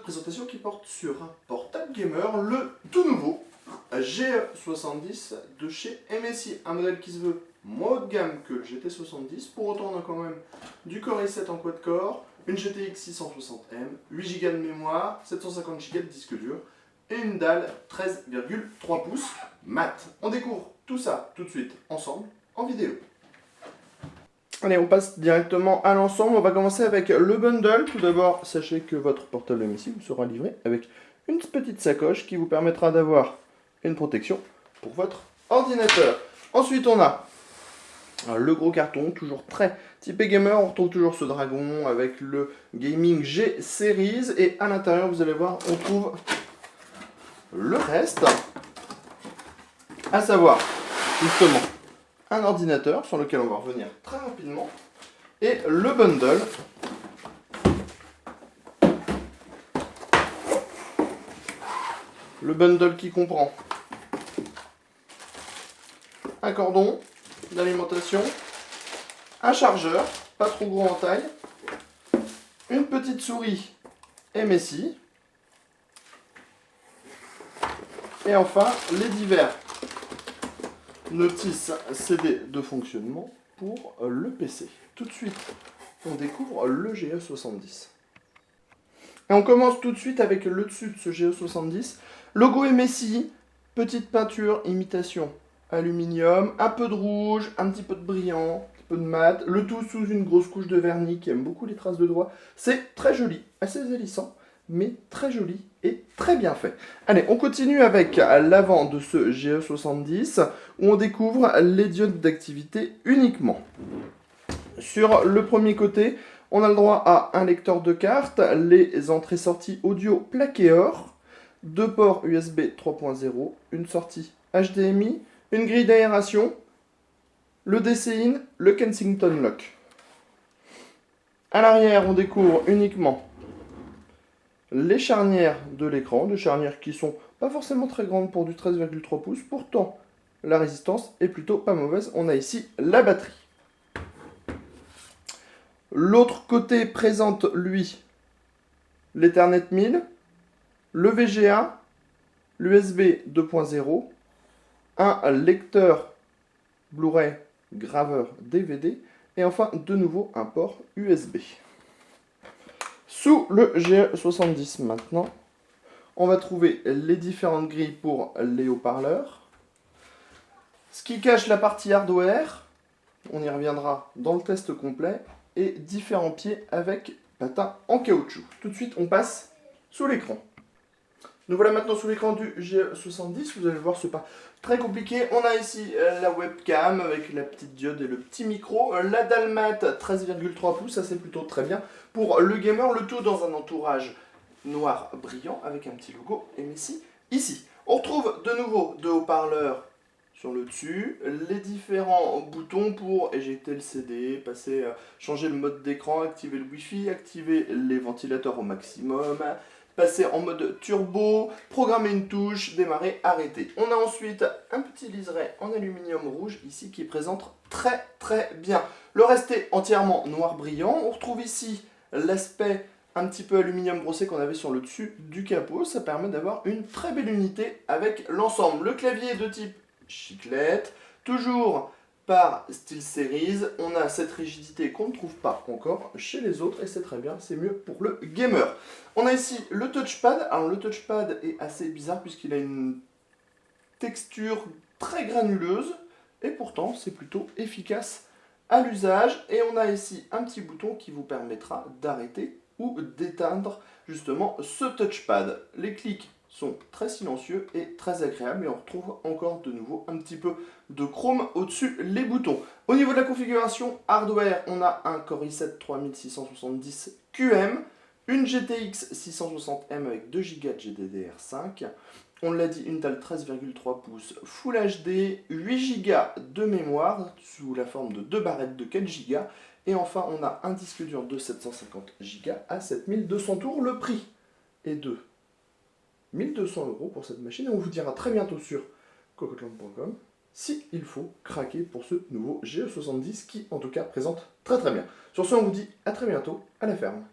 présentation qui porte sur un portable gamer, le tout nouveau GE70 de chez MSI, un modèle qui se veut moins haut de gamme que le GT70, pour autant on a quand même du Core i7 en quad-core, une GTX 660M, 8 Go de mémoire, 750 Go de disque dur et une dalle 13,3 pouces mat. On découvre tout ça tout de suite ensemble en vidéo. Allez, on passe directement à l'ensemble. On va commencer avec le bundle. Tout d'abord, sachez que votre portable MSI vous sera livré avec une petite sacoche qui vous permettra d'avoir une protection pour votre ordinateur. Ensuite, on a le gros carton, toujours très typé gamer. On retrouve toujours ce dragon avec le Gaming G Series. Et à l'intérieur, vous allez voir, on trouve le reste. À savoir, justement, un ordinateur sur lequel on va revenir très rapidement, et le bundle. Le bundle qui comprend un cordon d'alimentation, un chargeur, pas trop gros en taille, une petite souris MSI, et enfin les divers notices CD de fonctionnement pour le PC. Tout de suite, on découvre le GE70. Et on commence tout de suite avec le dessus de ce GE70. Logo MSI, petite peinture, imitation aluminium, un peu de rouge, un petit peu de brillant, un petit peu de mat, le tout sous une grosse couche de vernis qui aime beaucoup les traces de doigts. C'est très joli, assez héliçant, mais très joli et très bien fait. Allez, on continue avec l'avant de ce GE70, où on découvre les diodes d'activité uniquement. Sur le premier côté, on a le droit à un lecteur de carte, les entrées-sorties audio plaqué or, deux ports USB 3.0, une sortie HDMI, une grille d'aération, le DC-in, le Kensington Lock. À l'arrière, on découvre uniquement les charnières de l'écran, des charnières qui sont pas forcément très grandes pour du 13,3 pouces, pourtant la résistance est plutôt pas mauvaise. On a ici la batterie. L'autre côté présente, lui, l'Ethernet 1000, le VGA, l'USB 2.0, un lecteur Blu-ray graveur DVD, et enfin de nouveau un port USB. Sous le GE70 maintenant, on va trouver les différentes grilles pour les haut-parleurs. Ce qui cache la partie hardware, on y reviendra dans le test complet, et différents pieds avec patins en caoutchouc. Tout de suite, on passe sous l'écran. Nous voilà maintenant sous l'écran du GE70. Vous allez voir, c'est pas très compliqué. On a ici la webcam avec la petite diode et le petit micro. La dalle mat 13,3 pouces, ça c'est plutôt très bien pour le gamer. Le tout dans un entourage noir brillant avec un petit logo MSI ici. On retrouve de nouveau deux haut-parleurs sur le dessus, les différents boutons pour éjecter le CD, changer le mode d'écran, activer le Wi-Fi, activer les ventilateurs au maximum, passer en mode turbo, programmer une touche, démarrer, arrêter. On a ensuite un petit liseré en aluminium rouge ici qui présente très très bien. Le reste est entièrement noir brillant. On retrouve ici l'aspect un petit peu aluminium brossé qu'on avait sur le dessus du capot. Ça permet d'avoir une très belle unité avec l'ensemble. Le clavier est de type chiclette, toujours par SteelSeries. On a cette rigidité qu'on ne trouve pas encore chez les autres et c'est très bien, c'est mieux pour le gamer. On a ici le touchpad. Alors le touchpad est assez bizarre puisqu'il a une texture très granuleuse et pourtant c'est plutôt efficace à l'usage. Et on a ici un petit bouton qui vous permettra d'arrêter ou d'éteindre justement ce touchpad. Les clics sont très silencieux et très agréables, et on retrouve encore de nouveau un petit peu de chrome au-dessus les boutons. Au niveau de la configuration hardware, on a un Core i7 3670 QM, une GTX 660M avec 2 Go de GDDR5, on l'a dit, une dalle 13,3 pouces Full HD, 8 Go de mémoire sous la forme de 2 barrettes de 4 Go, et enfin on a un disque dur de 750 Go à 7200 tours. Le prix est de 1200 € pour cette machine, et on vous dira très bientôt sur cocoland.com si il faut craquer pour ce nouveau GE70 qui en tout cas présente très très bien. Sur ce, on vous dit à très bientôt à la ferme.